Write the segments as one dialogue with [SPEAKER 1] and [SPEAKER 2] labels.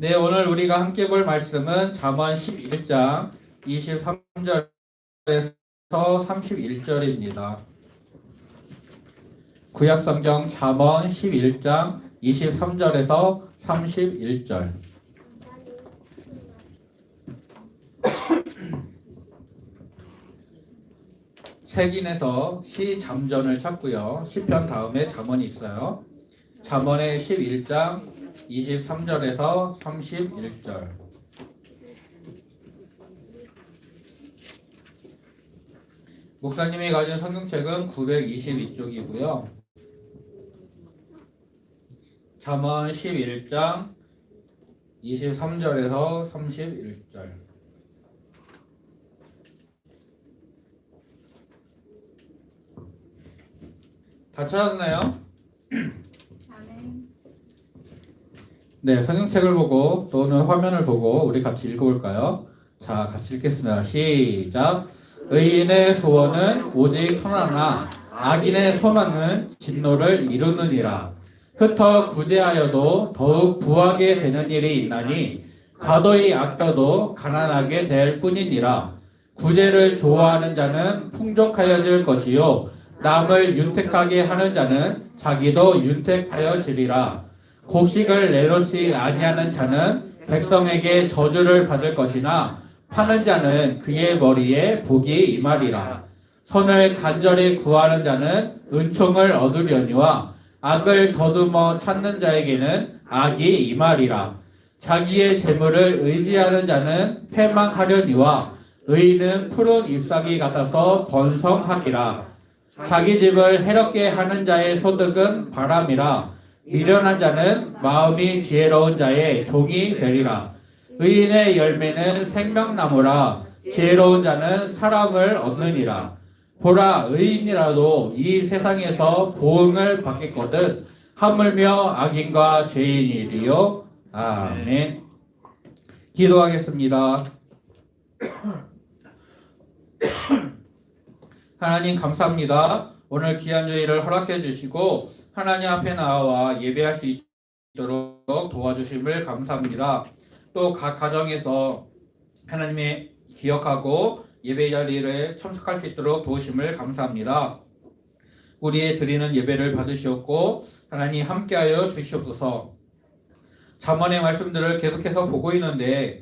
[SPEAKER 1] 네, 오늘 우리가 함께 볼 말씀은 잠언 11장 23절에서 31절입니다. 구약성경 잠언 11장 23절에서 31절. 색인에서 시 잠전을 찾고요. 시편 다음에 잠언이 있어요. 잠언의 11장 23절에서 31절. 목사님이 가진 성경책은 922쪽이고요. 잠언 11장 23절에서 31절. 다 찾았나요? 네, 성경책을 보고 또는 화면을 보고 우리 같이 읽어볼까요? 자, 같이 읽겠습니다. 시작. 의인의 소원은 오직 선하나 악인의 소망은 진노를 이루느니라. 흩어 구제하여도 더욱 부하게 되는 일이 있나니 과도히 아껴도 가난하게 될 뿐이니라. 구제를 좋아하는 자는 풍족하여질 것이요 남을 윤택하게 하는 자는 자기도 윤택하여지리라. 곡식을 내놓지 아니하는 자는 백성에게 저주를 받을 것이나 파는 자는 그의 머리에 복이 임하리라. 선을 간절히 구하는 자는 은총을 얻으려니와 악을 더듬어 찾는 자에게는 악이 임하리라. 자기의 재물을 의지하는 자는 패망하려니와 의인은 푸른 잎사귀 같아서 번성하리라. 자기 집을 해롭게 하는 자의 소득은 바람이라. 미련한 자는 마음이 지혜로운 자의 종이 되리라. 의인의 열매는 생명나무라. 지혜로운 자는 사랑을 얻느니라. 보라, 의인이라도 이 세상에서 보응을 받겠거든 하물며 악인과 죄인이리요. 아멘. 기도하겠습니다. 하나님 감사합니다. 오늘 귀한 저희를 허락해 주시고 하나님 앞에 나와 예배할 수 있도록 도와주심을 감사합니다. 또 각 가정에서 하나님의 기억하고 예배 자리를 참석할 수 있도록 도우심을 감사합니다. 우리의 드리는 예배를 받으시옵고 하나님 함께하여 주시옵소서. 잠언의 말씀들을 계속해서 보고 있는데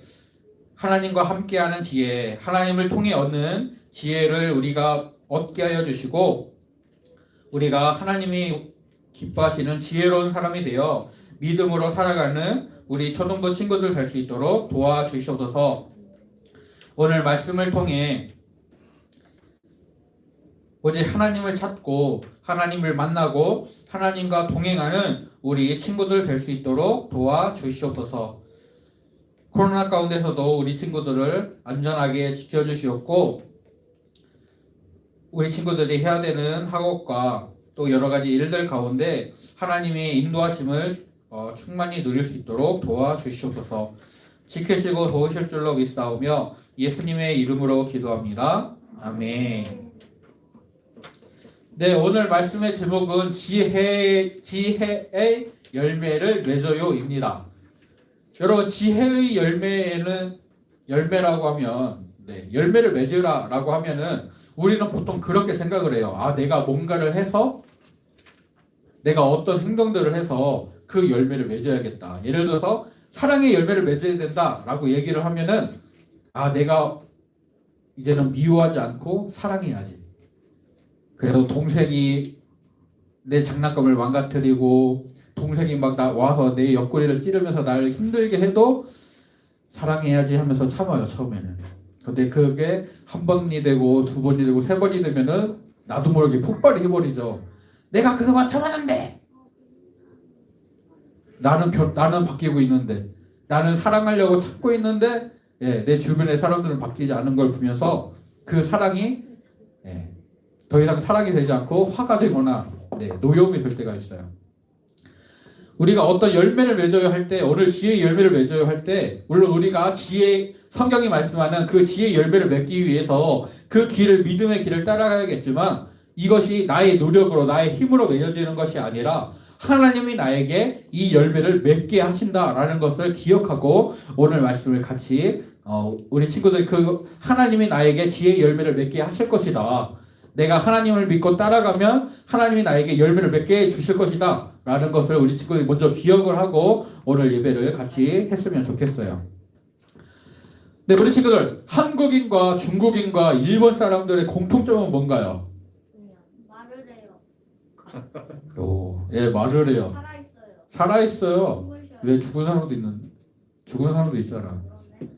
[SPEAKER 1] 하나님과 함께하는 지혜, 하나님을 통해 얻는 지혜를 우리가 얻게 하여 주시고 우리가 하나님이 기뻐하시는 지혜로운 사람이 되어 믿음으로 살아가는 우리 초등부 친구들 될 수 있도록 도와주시옵소서. 오늘 말씀을 통해 오직 하나님을 찾고 하나님을 만나고 하나님과 동행하는 우리 친구들 될 수 있도록 도와주시옵소서. 코로나 가운데서도 우리 친구들을 안전하게 지켜주시옵고 우리 친구들이 해야 되는 학업과 또 여러 가지 일들 가운데 하나님의 인도하심을 충만히 누릴 수 있도록 도와주시옵소서. 지키시고 도우실 줄로 믿사오며 예수님의 이름으로 기도합니다. 아멘. 네, 오늘 말씀의 제목은 지혜의 열매를 맺어요입니다. 여러분, 지혜의 열매라고 하면 열매를 맺으라라고 하면은 우리는 보통 그렇게 생각을 해요. 아, 내가 뭔가를 해서 내가 어떤 행동들을 해서 그 열매를 맺어야겠다. 예를 들어서 사랑의 열매를 맺어야 된다라고 얘기를 하면은 아, 내가 이제는 미워하지 않고 사랑해야지. 그래도 동생이 내 장난감을 망가뜨리고 동생이 막 와서 내 옆구리를 찌르면서 나를 힘들게 해도 사랑해야지 하면서 참아요, 처음에는. 근데 그게 한 번이 되고 두 번이 되고 세 번이 되면은 나도 모르게 폭발이 해버리죠. 내가 그동안 참았는데 나는 바뀌고 있는데 나는 사랑하려고 참고 있는데 내 주변의 사람들은 바뀌지 않은 걸 보면서 그 사랑이 더 이상 사랑이 되지 않고 화가 되거나 노여움이 될 때가 있어요. 우리가 어떤 열매를 맺어야 할 때, 오늘 지혜의 열매를 맺어야 할 때, 물론 우리가 성경이 말씀하는 그 지혜의 열매를 맺기 위해서 그 길을, 믿음의 길을 따라가야겠지만 이것이 나의 노력으로, 나의 힘으로 맺어지는 것이 아니라 하나님이 나에게 이 열매를 맺게 하신다라는 것을 기억하고 오늘 말씀을 같이 우리 친구들 그 하나님이 나에게 지혜의 열매를 맺게 하실 것이다. 내가 하나님을 믿고 따라가면 하나님이 나에게 열매를 맺게 주실 것이다 라는 것을 우리 친구들이 먼저 기억을 하고 오늘 예배를 같이 했으면 좋겠어요. 네, 우리 친구들 한국인과 중국인과 일본 사람들의 공통점은 뭔가요?
[SPEAKER 2] 말을 해요.
[SPEAKER 1] 예, 말을 해요.
[SPEAKER 2] 살아있어요.
[SPEAKER 1] 살아있어요.
[SPEAKER 2] 숨을
[SPEAKER 1] 왜
[SPEAKER 2] 쉬어요.
[SPEAKER 1] 죽은 사람도 있잖아.
[SPEAKER 2] 그러네.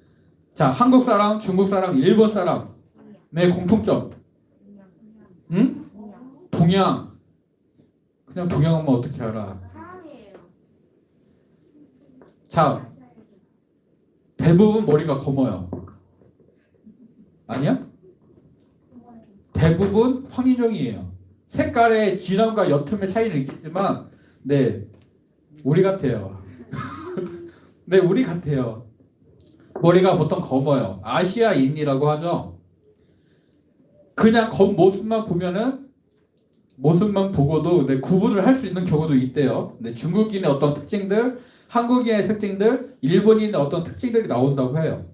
[SPEAKER 1] 자, 한국 사람, 중국 사람, 일본 사람의 공통점. 응? 동양. 그냥 동양어만 어떻게 알아?
[SPEAKER 2] 사랑이에요.
[SPEAKER 1] 자, 대부분 머리가 검어요. 아니야? 대부분 황인종이에요. 색깔의 진함과 옅음의 차이는 있겠지만, 네, 우리 같아요. 네, 우리 같아요. 머리가 보통 검어요. 아시아인이라고 하죠. 그냥 겉모습만 보면은 모습만 보고도 네, 구분을 할 수 있는 경우도 있대요. 네, 중국인의 어떤 특징들, 한국인의 특징들, 일본인의 어떤 특징들이 나온다고 해요.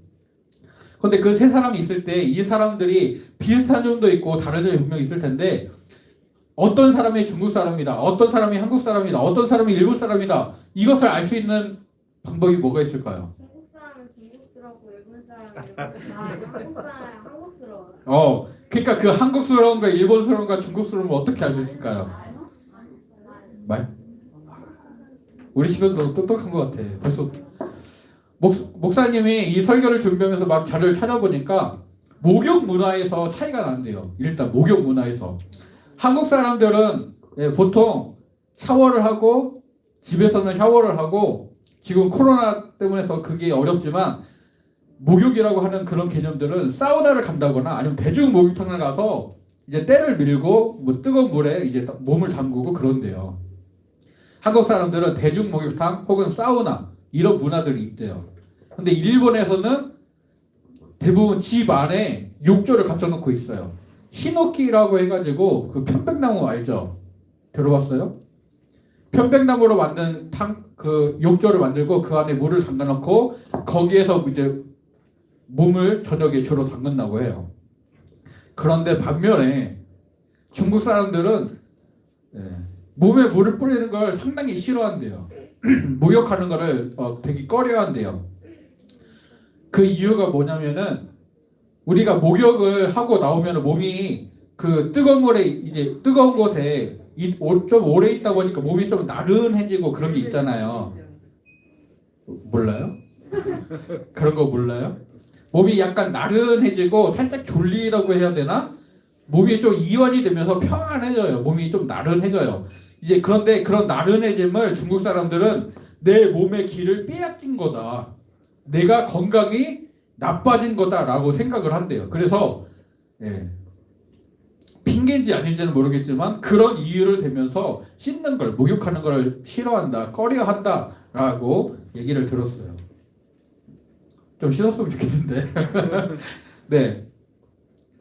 [SPEAKER 1] 근데 그 세 사람이 있을 때 이 사람들이 비슷한 점도 있고 다른 점이 분명히 있을 텐데 어떤 사람이 중국 사람이다, 어떤 사람이 한국 사람이다, 어떤 사람이 일본 사람이다 이것을 알 수 있는 방법이 뭐가 있을까요?
[SPEAKER 2] 중국 사람은 중국스럽고 일본 사람은 한국 사람은 한국스러워요.
[SPEAKER 1] 그러니까 그 한국스러운가 일본스러운가 중국스러운 거 어떻게 알 수 있을까요? 말? 우리 친구도 똑똑한 것 같아. 벌써 목사님이 이 설교를 준비하면서 막 자료를 찾아보니까 목욕 문화에서 차이가 나는데요. 일단 목욕 문화에서 한국 사람들은 보통 샤워를 하고 집에서는 샤워를 하고 지금 코로나 때문에서 그게 어렵지만 목욕이라고 하는 그런 개념들은 사우나를 간다거나 아니면 대중 목욕탕을 가서 이제 때를 밀고 뭐 뜨거운 물에 이제 몸을 담그고 그런데요. 한국 사람들은 대중 목욕탕 혹은 사우나 이런 문화들이 있대요. 근데 일본에서는 대부분 집 안에 욕조를 갖춰놓고 있어요. 히노키라고 해가지고 그 편백나무 알죠? 들어봤어요? 편백나무로 만든 그 욕조를 만들고 그 안에 물을 담가놓고 거기에서 이제 몸을 저녁에 주로 담근다고 해요. 그런데 반면에 중국 사람들은 몸에 물을 뿌리는 걸 상당히 싫어한대요. 목욕하는 거를 되게 꺼려한대요. 그 이유가 뭐냐면은 우리가 목욕을 하고 나오면 몸이 그 뜨거운 물에 이제 뜨거운 곳에 좀 오래 있다 보니까 몸이 좀 나른해지고 그런 게 있잖아요. 몰라요? 그런 거 몰라요? 몸이 약간 나른해지고 살짝 졸리다고 해야 되나? 몸이 좀 이완이 되면서 평안해져요. 몸이 좀 나른해져요. 이제 그런데 그런 나른해짐을 중국 사람들은 내 몸의 기를 빼앗긴 거다. 내가 건강이 나빠진 거다라고 생각을 한대요. 그래서 핑계인지 아닌지는 모르겠지만 그런 이유를 대면서 씻는 걸, 목욕하는 걸 싫어한다, 꺼려한다라고 얘기를 들었어요. 좀 씻었으면 좋겠는데. 네.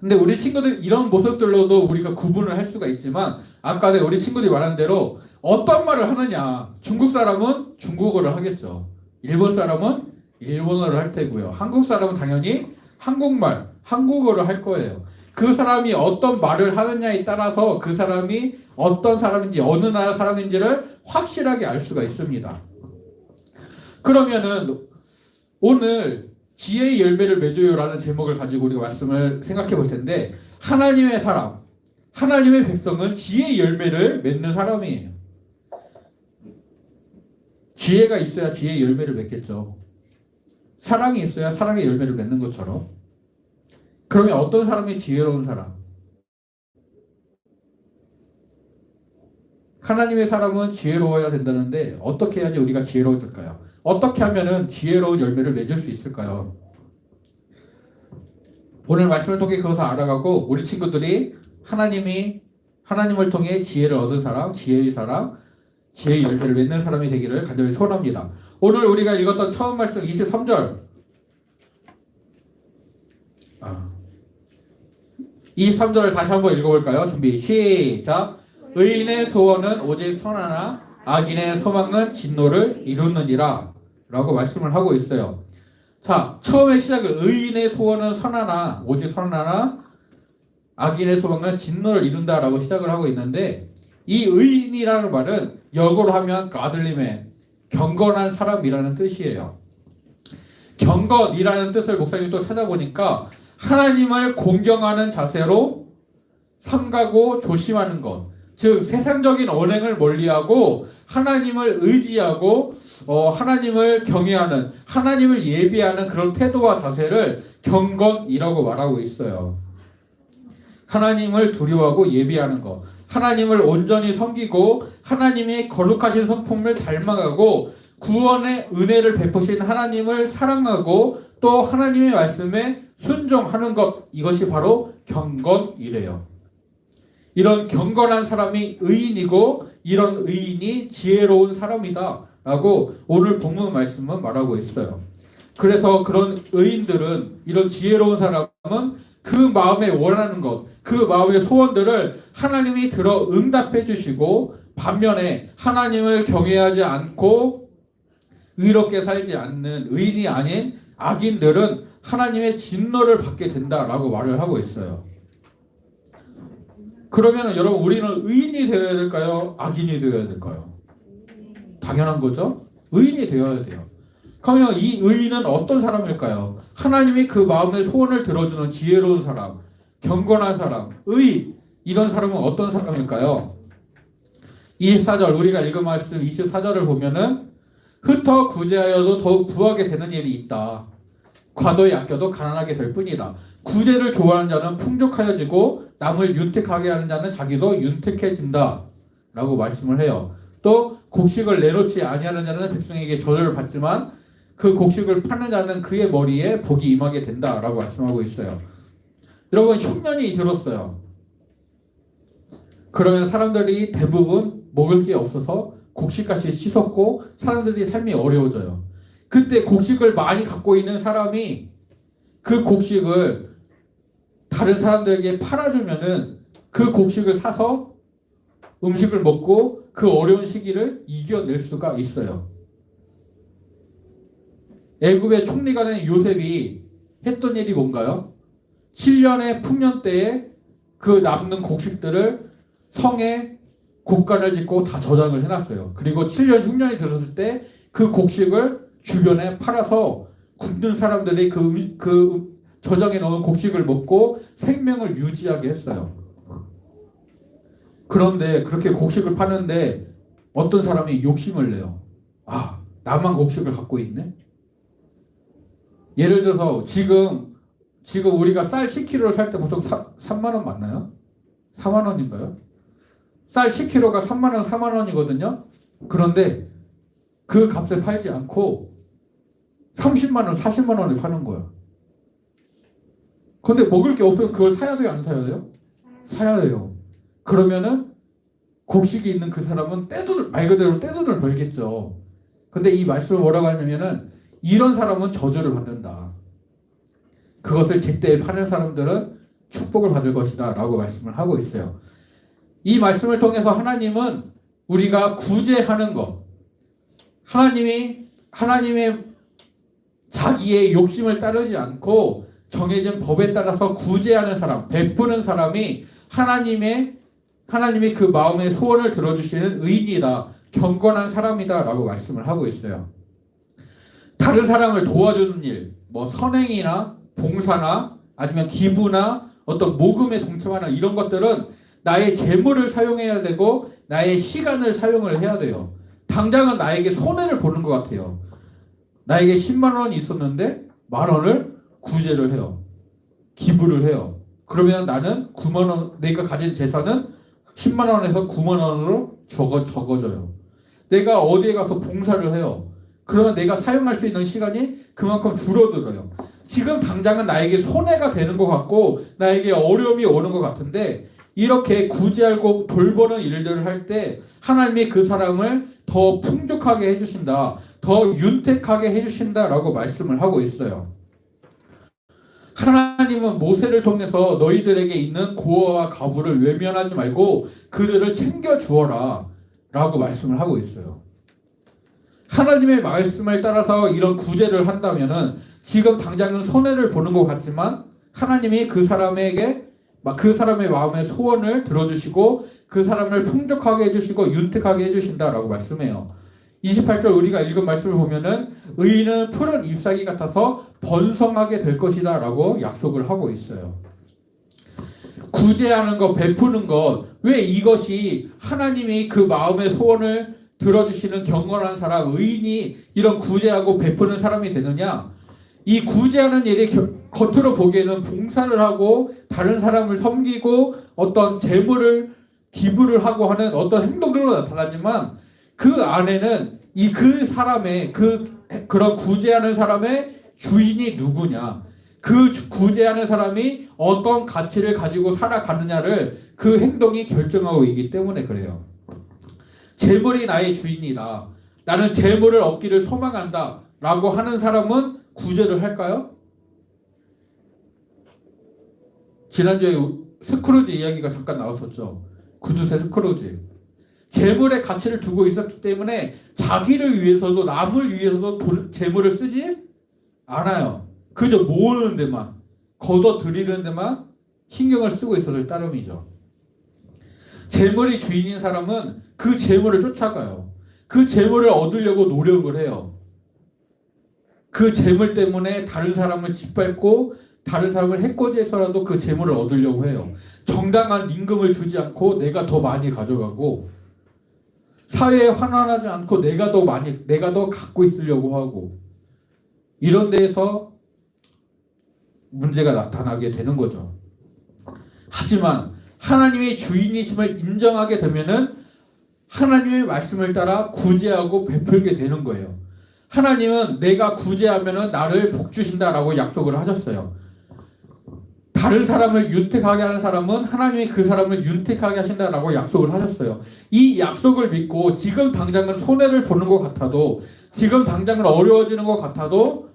[SPEAKER 1] 근데 우리 친구들 이런 모습들로도 우리가 구분을 할 수가 있지만 아까 우리 친구들이 말한 대로 어떤 말을 하느냐. 중국 사람은 중국어를 하겠죠. 일본 사람은 일본어를 할 테고요. 한국 사람은 당연히 한국말, 한국어를 할 거예요. 그 사람이 어떤 말을 하느냐에 따라서 그 사람이 어떤 사람인지 어느 나라 사람인지를 확실하게 알 수가 있습니다. 그러면은 오늘 지혜의 열매를 맺어요라는 제목을 가지고 우리가 말씀을 생각해 볼 텐데 하나님의 사람, 하나님의 백성은 지혜의 열매를 맺는 사람이에요. 지혜가 있어야 지혜의 열매를 맺겠죠. 사랑이 있어야 사랑의 열매를 맺는 것처럼. 그러면 어떤 사람이 지혜로운 사람? 하나님의 사람은 지혜로워야 된다는데 어떻게 해야지 우리가 지혜로워질까요? 어떻게 하면은 지혜로운 열매를 맺을 수 있을까요? 오늘 말씀을 통해 그것을 알아가고 우리 친구들이 하나님을 통해 지혜를 얻은 사람, 지혜의 열매를 맺는 사람이 되기를 간절히 소원합니다. 오늘 우리가 읽었던 처음 말씀 23절 23절을 다시 한번 읽어볼까요? 준비 시작. 의인의 소원은 오직 선하나 악인의 소망은 진노를 이루느니라 라고 말씀을 하고 있어요. 자, 처음에 시작을 의인의 소원은 선하나 오직 선하나 악인의 소망은 진노를 이룬다라고 시작을 하고 있는데, 이 의인이라는 말은 역어로 하면 godlyman, 경건한 사람이라는 뜻이에요. 경건이라는 뜻을 목사님이 또 찾아보니까 하나님을 공경하는 자세로 삼가고 조심하는 것, 즉 세상적인 언행을 멀리하고 하나님을 의지하고 하나님을 경외하는, 하나님을 예비하는 그런 태도와 자세를 경건이라고 말하고 있어요. 하나님을 두려워하고 예비하는 것, 하나님을 온전히 섬기고 하나님의 거룩하신 성품을 닮아가고 구원의 은혜를 베푸신 하나님을 사랑하고 또 하나님의 말씀에 순종하는 것, 이것이 바로 경건이래요. 이런 경건한 사람이 의인이고 이런 의인이 지혜로운 사람이다 라고 오늘 본문 말씀은 말하고 있어요. 그래서 그런 의인들은, 이런 지혜로운 사람은 그 마음에 원하는 것, 그 마음의 소원들을 하나님이 들어 응답해 주시고, 반면에 하나님을 경외하지 않고 의롭게 살지 않는 의인이 아닌 악인들은 하나님의 진노를 받게 된다라고 말을 하고 있어요. 그러면 여러분, 우리는 의인이 되어야 될까요? 악인이 되어야 될까요? 당연한 거죠. 의인이 되어야 돼요. 그러면 이 의인은 어떤 사람일까요? 하나님이 그 마음의 소원을 들어주는 지혜로운 사람, 경건한 사람, 의인, 이런 사람은 어떤 사람일까요? 24절, 우리가 읽은 말씀 24절을 보면은 흩어 구제하여도 더욱 부하게 되는 일이 있다. 과도히 아껴도 가난하게 될 뿐이다. 구제를 좋아하는 자는 풍족하여지고 남을 윤택하게 하는 자는 자기도 윤택해진다 라고 말씀을 해요. 또 곡식을 내놓지 아니하는 자는 백성에게 저주를 받지만 그 곡식을 파는 자는 그의 머리에 복이 임하게 된다 라고 말씀하고 있어요. 여러분, 흉년이 들었어요. 그러면 사람들이 대부분 먹을 게 없어서 곡식값이 치솟고 사람들이 삶이 어려워져요. 그때 곡식을 많이 갖고 있는 사람이 그 곡식을 다른 사람들에게 팔아주면은 그 곡식을 사서 음식을 먹고 그 어려운 시기를 이겨낼 수가 있어요. 애굽의 총리가 된 요셉이 했던 일이 뭔가요? 7년의 풍년 때에 그 남는 곡식들을 성에 곡간을 짓고 다 저장을 해놨어요. 그리고 7년 흉년이 들었을 때 그 곡식을 주변에 팔아서 굶는 사람들이 그 저장해 놓은 곡식을 먹고 생명을 유지하게 했어요. 그런데 그렇게 곡식을 파는데 어떤 사람이 욕심을 내요. 아, 나만 곡식을 갖고 있네? 예를 들어서 지금 우리가 쌀 10kg를 살 때 보통 3만 원 맞나요? 4만 원인가요? 쌀 10kg가 3만 원, 4만 원이거든요. 그런데 그 값에 팔지 않고 30만 원, 40만 원에 파는 거야. 그런데 먹을 게 없으면 그걸 사야 돼요, 안 사야 돼요? 사야 돼요. 그러면은 곡식이 있는 그 사람은 말 그대로 떼돈을 벌겠죠. 근데 이 말씀을 뭐라고 하냐면은 이런 사람은 저주를 받는다. 그것을 제때에 파는 사람들은 축복을 받을 것이다 라고 말씀을 하고 있어요. 이 말씀을 통해서 하나님은 우리가 구제하는 것, 하나님의 자기의 욕심을 따르지 않고 정해진 법에 따라서 구제하는 사람, 베푸는 사람이 하나님이 그 마음의 소원을 들어주시는 의인이다, 경건한 사람이다 라고 말씀을 하고 있어요. 다른 사람을 도와주는 일, 뭐 선행이나 봉사나 아니면 기부나 어떤 모금에 동참하는 이런 것들은 나의 재물을 사용해야 되고 나의 시간을 사용을 해야 돼요. 당장은 나에게 손해를 보는 것 같아요. 나에게 10만 원이 있었는데 만 원을 구제를 해요. 기부를 해요. 그러면 나는 9만 원, 내가 가진 재산은 10만 원에서 9만 원으로 적어져요. 내가 어디에 가서 봉사를 해요. 그러면 내가 사용할 수 있는 시간이 그만큼 줄어들어요. 지금 당장은 나에게 손해가 되는 것 같고 나에게 어려움이 오는 것 같은데 이렇게 구제하고 돌보는 일들을 할 때 하나님이 그 사람을 더 풍족하게 해주신다, 더 윤택하게 해주신다라고 말씀을 하고 있어요. 하나님은 모세를 통해서 너희들에게 있는 고아와 과부를 외면하지 말고 그들을 챙겨 주어라. 라고 말씀을 하고 있어요. 하나님의 말씀을 따라서 이런 구제를 한다면은 지금 당장은 손해를 보는 것 같지만 하나님이 그 사람에게 그 사람의 마음의 소원을 들어주시고 그 사람을 풍족하게 해주시고 윤택하게 해주신다라고 말씀해요. 28절 우리가 읽은 말씀을 보면은 의인은 푸른 잎사귀 같아서 번성하게 될 것이다 라고 약속을 하고 있어요. 구제하는 것, 베푸는 것, 왜 이것이 하나님이 그 마음의 소원을 들어주시는 경건한 사람, 의인이 이런 구제하고 베푸는 사람이 되느냐? 이 구제하는 일이 겉으로 보기에는 봉사를 하고 다른 사람을 섬기고 어떤 재물을 기부를 하고 하는 어떤 행동들로 나타나지만 그 안에는 그 사람의 그런 구제하는 사람의 주인이 누구냐, 그 구제하는 사람이 어떤 가치를 가지고 살아가느냐를 그 행동이 결정하고 있기 때문에 그래요. 재물이 나의 주인이다, 나는 재물을 얻기를 소망한다 라고 하는 사람은 구제를 할까요? 지난주에 스크루지 이야기가 잠깐 나왔었죠. 구두쇠 스크루지. 재물의 가치를 두고 있었기 때문에 자기를 위해서도 남을 위해서도 재물을 쓰지 않아요. 그저 모으는 데만, 걷어들이는 데만 신경을 쓰고 있었을 따름이죠. 재물이 주인인 사람은 그 재물을 쫓아가요. 그 재물을 얻으려고 노력을 해요. 그 재물 때문에 다른 사람을 짓밟고 다른 사람을 해코지해서라도 그 재물을 얻으려고 해요. 정당한 임금을 주지 않고 내가 더 많이 가져가고 사회에 환원하지 않고 내가 더 갖고 있으려고 하고 이런 데에서 문제가 나타나게 되는 거죠. 하지만 하나님의 주인이심을 인정하게 되면은 하나님의 말씀을 따라 구제하고 베풀게 되는 거예요. 하나님은 내가 구제하면은 나를 복 주신다라고 약속을 하셨어요. 다른 사람을 윤택하게 하는 사람은 하나님이 그 사람을 윤택하게 하신다라고 약속을 하셨어요. 이 약속을 믿고 지금 당장은 손해를 보는 것 같아도, 지금 당장은 어려워지는 것 같아도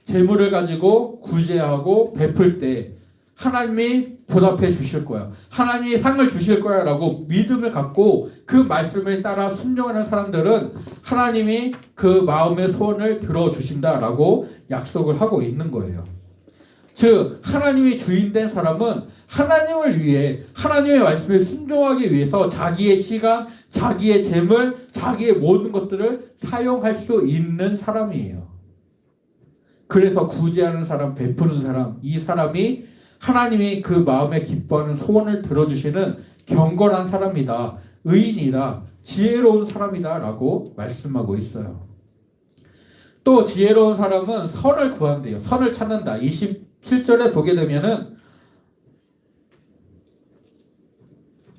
[SPEAKER 1] 재물을 가지고 구제하고 베풀 때 하나님이 보답해 주실 거야, 하나님이 상을 주실 거야 라고 믿음을 갖고 그 말씀을 따라 순종하는 사람들은 하나님이 그 마음의 소원을 들어주신다 라고 약속을 하고 있는 거예요. 즉 하나님이 주인된 사람은 하나님을 위해, 하나님의 말씀에 순종하기 위해서 자기의 시간, 자기의 재물, 자기의 모든 것들을 사용할 수 있는 사람이에요. 그래서 구제하는 사람, 베푸는 사람, 이 사람이 하나님이 그 마음에 기뻐하는 소원을 들어주시는 경건한 사람이다, 의인이다, 지혜로운 사람이다 라고 말씀하고 있어요. 또 지혜로운 사람은 선을 구한대요. 선을 찾는다. 27절에 보게 되면은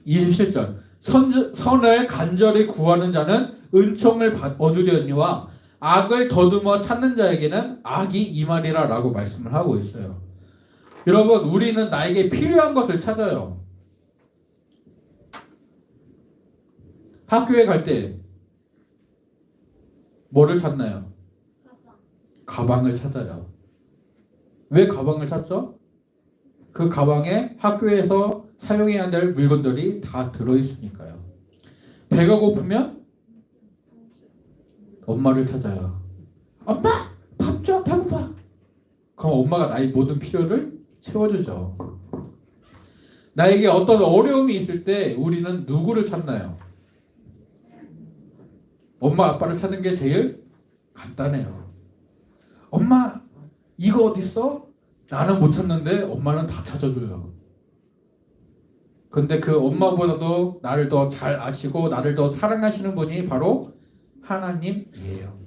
[SPEAKER 1] 27절 선을 간절히 구하는 자는 은총을 얻으려니와 악을 더듬어 찾는 자에게는 악이 임하리라 라고 말씀을 하고 있어요. 여러분, 우리는 나에게 필요한 것을 찾아요. 학교에 갈 때 뭐를 찾나요? 가방을 찾아요. 왜 가방을 찾죠? 그 가방에 학교에서 사용해야 될 물건들이 다 들어있으니까요. 배가 고프면 엄마를 찾아요. 엄마! 밥 줘! 배고파! 그럼 엄마가 나의 모든 필요를 채워주죠. 나에게 어떤 어려움이 있을 때 우리는 누구를 찾나요? 엄마 아빠를 찾는 게 제일 간단해요. 엄마 이거 어딨어? 나는 못 찾는데 엄마는 다 찾아줘요. 근데 그 엄마보다도 나를 더 잘 아시고 나를 더 사랑하시는 분이 바로 하나님이에요.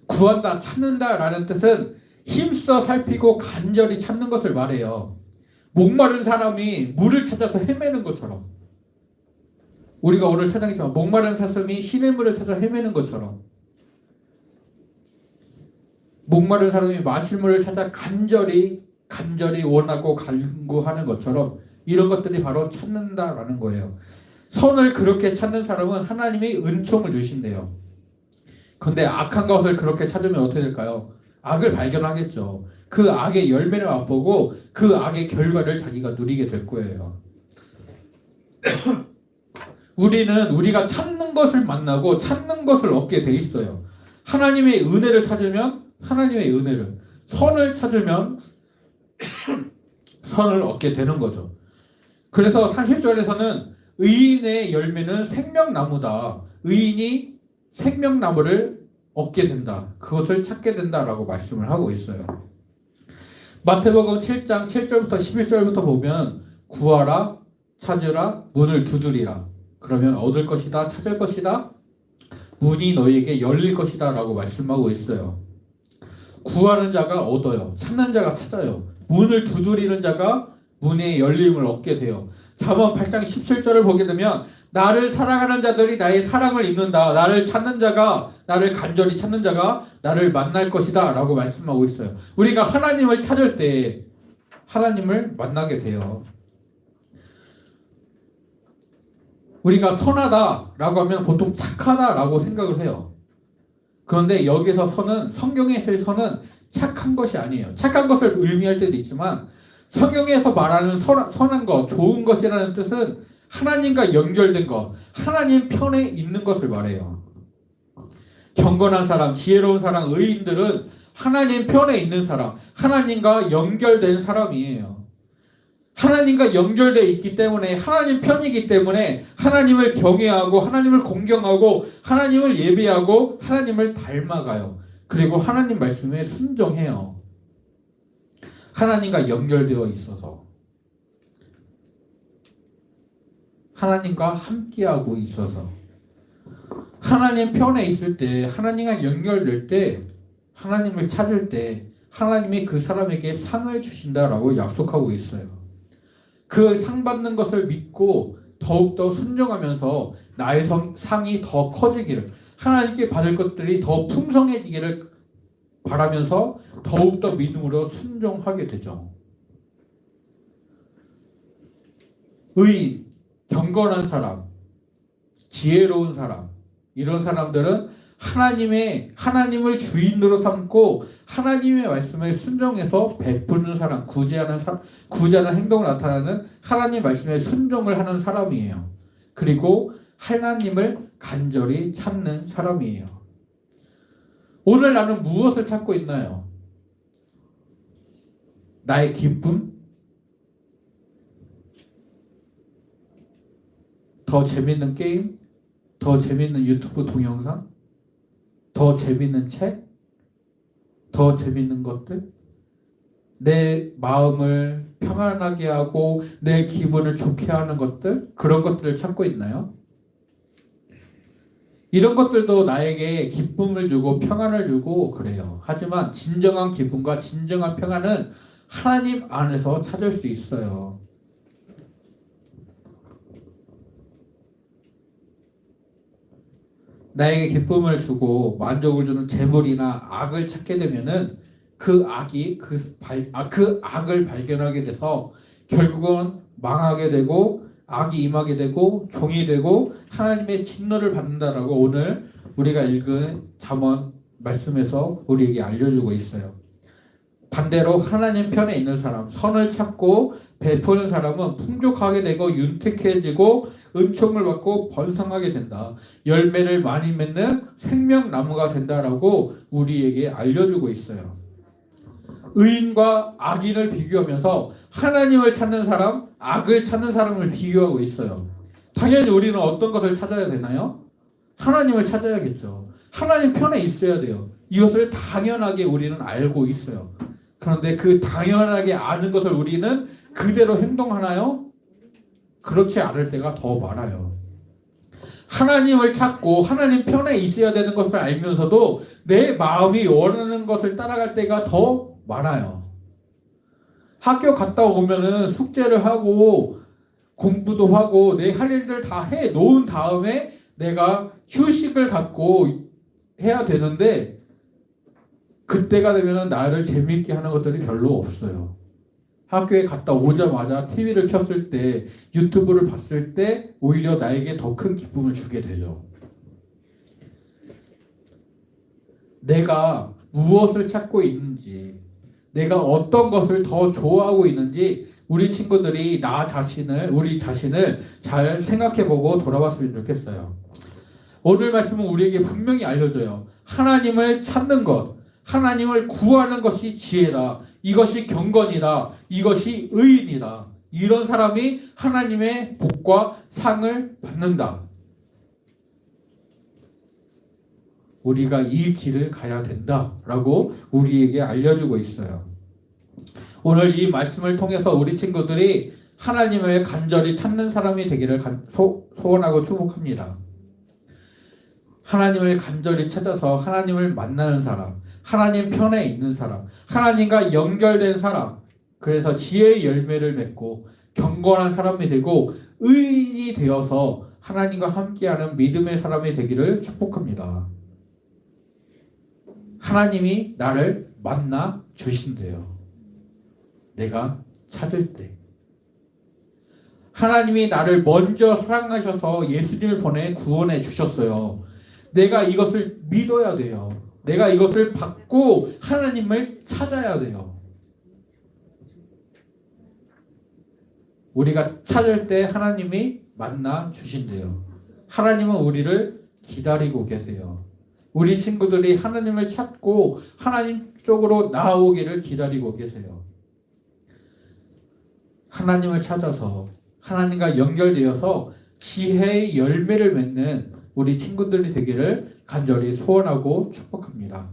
[SPEAKER 1] 구한다, 찾는다 라는 뜻은 힘써 살피고 간절히 찾는 것을 말해요. 목마른 사람이 물을 찾아서 헤매는 것처럼, 우리가 오늘 찬양했지만 목마른 사슴이 시냇물을 찾아 헤매는 것처럼 목마른 사람이 마실 물을 찾아 간절히 원하고 간구하는 것처럼 이런 것들이 바로 찾는다라는 거예요. 선을 그렇게 찾는 사람은 하나님이 은총을 주신대요. 근데 악한 것을 그렇게 찾으면 어떻게 될까요? 악을 발견하겠죠. 그 악의 열매를 맛보고 그 악의 결과를 자기가 누리게 될 거예요. 우리는 우리가 찾는 것을 만나고 찾는 것을 얻게 돼 있어요. 하나님의 은혜를 찾으면 하나님의 은혜를, 선을 찾으면 선을 얻게 되는 거죠. 그래서 30절에서는 의인의 열매는 생명나무다. 의인이 생명나무를 얻게 된다. 그것을 찾게 된다라고 말씀을 하고 있어요. 마태복음 7장 7절부터 11절부터 보면 구하라, 찾으라, 문을 두드리라. 그러면 얻을 것이다, 찾을 것이다, 문이 너희에게 열릴 것이다 라고 말씀하고 있어요. 구하는 자가 얻어요. 찾는 자가 찾아요. 문을 두드리는 자가 문의 열림을 얻게 돼요. 잠언 8장 17절을 보게 되면 나를 사랑하는 자들이 나의 사랑을 입는다. 나를 찾는 자가, 나를 간절히 찾는 자가 나를 만날 것이다 라고 말씀하고 있어요. 우리가 하나님을 찾을 때 하나님을 만나게 돼요. 우리가 선하다라고 하면 보통 착하다라고 생각을 해요. 그런데 여기서 선은, 성경에서의 선은 착한 것이 아니에요. 착한 것을 의미할 때도 있지만 성경에서 말하는 선한 것, 좋은 것이라는 뜻은 하나님과 연결된 것, 하나님 편에 있는 것을 말해요. 경건한 사람, 지혜로운 사람, 의인들은 하나님 편에 있는 사람, 하나님과 연결된 사람이에요. 하나님과 연결되어 있기 때문에, 하나님 편이기 때문에 하나님을 경외하고 하나님을 공경하고 하나님을 예배하고 하나님을 닮아가요. 그리고 하나님 말씀에 순종해요. 하나님과 연결되어 있어서, 하나님과 함께하고 있어서, 하나님 편에 있을 때, 하나님과 연결될 때, 하나님을 찾을 때 하나님이 그 사람에게 상을 주신다라고 약속하고 있어요. 그 상 받는 것을 믿고 더욱더 순종하면서 나의 상이 더 커지기를, 하나님께 받을 것들이 더 풍성해지기를 바라면서 더욱더 믿음으로 순종하게 되죠. 의인, 경건한 사람, 지혜로운 사람, 이런 사람들은 하나님을 주인으로 삼고 하나님의 말씀에 순종해서 베푸는 사람, 구제하는 행동을 나타내는 하나님 말씀에 순종을 하는 사람이에요. 그리고 하나님을 간절히 찾는 사람이에요. 오늘 나는 무엇을 찾고 있나요? 나의 기쁨? 더 재밌는 게임? 더 재밌는 유튜브 동영상? 더 재밌는 책? 더 재밌는 것들? 내 마음을 평안하게 하고 내 기분을 좋게 하는 것들? 그런 것들을 찾고 있나요? 이런 것들도 나에게 기쁨을 주고 평안을 주고 그래요. 하지만 진정한 기쁨과 진정한 평안은 하나님 안에서 찾을 수 있어요. 나에게 기쁨을 주고 만족을 주는 재물이나 악을 찾게 되면은 그 악을 발견하게 돼서 결국은 망하게 되고 악이 임하게 되고 종이 되고 하나님의 진노를 받는다라고 오늘 우리가 읽은 잠언 말씀에서 우리에게 알려주고 있어요. 반대로 하나님 편에 있는 사람, 선을 찾고 베푸는 사람은 풍족하게 되고 윤택해지고 은총을 받고 번성하게 된다. 열매를 많이 맺는 생명나무가 된다라고 우리에게 알려주고 있어요. 의인과 악인을 비교하면서 하나님을 찾는 사람, 악을 찾는 사람을 비교하고 있어요. 당연히 우리는 어떤 것을 찾아야 되나요? 하나님을 찾아야겠죠. 하나님 편에 있어야 돼요. 이것을 당연하게 우리는 알고 있어요. 그런데 그 당연하게 아는 것을 우리는 그대로 행동하나요? 그렇지 않을 때가 더 많아요. 하나님을 찾고 하나님 편에 있어야 되는 것을 알면서도 내 마음이 원하는 것을 따라갈 때가 더 많아요. 학교 갔다 오면은 숙제를 하고 공부도 하고 내 할 일들 다 해 놓은 다음에 내가 휴식을 갖고 해야 되는데 그때가 되면은 나를 재미있게 하는 것들이 별로 없어요. 학교에 갔다 오자마자 TV를 켰을 때, 유튜브를 봤을 때 오히려 나에게 더 큰 기쁨을 주게 되죠. 내가 무엇을 찾고 있는지, 내가 어떤 것을 더 좋아하고 있는지 우리 친구들이 우리 자신을 잘 생각해보고 돌아봤으면 좋겠어요. 오늘 말씀은 우리에게 분명히 알려줘요. 하나님을 찾는 것, 하나님을 구하는 것이 지혜다. 이것이 경건이다. 이것이 의인이다. 이런 사람이 하나님의 복과 상을 받는다. 우리가 이 길을 가야 된다라고 우리에게 알려주고 있어요. 오늘 이 말씀을 통해서 우리 친구들이 하나님을 간절히 찾는 사람이 되기를 소원하고 축복합니다. 하나님을 간절히 찾아서 하나님을 만나는 사람, 하나님 편에 있는 사람, 하나님과 연결된 사람, 그래서 지혜의 열매를 맺고 경건한 사람이 되고 의인이 되어서 하나님과 함께하는 믿음의 사람이 되기를 축복합니다. 하나님이 나를 만나 주신대요. 내가 찾을 때. 하나님이 나를 먼저 사랑하셔서 예수님을 보내 구원해 주셨어요. 내가 이것을 믿어야 돼요. 내가 이것을 받고 하나님을 찾아야 돼요. 우리가 찾을 때 하나님이 만나 주신대요. 하나님은 우리를 기다리고 계세요. 우리 친구들이 하나님을 찾고 하나님 쪽으로 나아오기를 기다리고 계세요. 하나님을 찾아서 하나님과 연결되어서 지혜의 열매를 맺는 우리 친구들이 되기를 간절히 소원하고 축복합니다.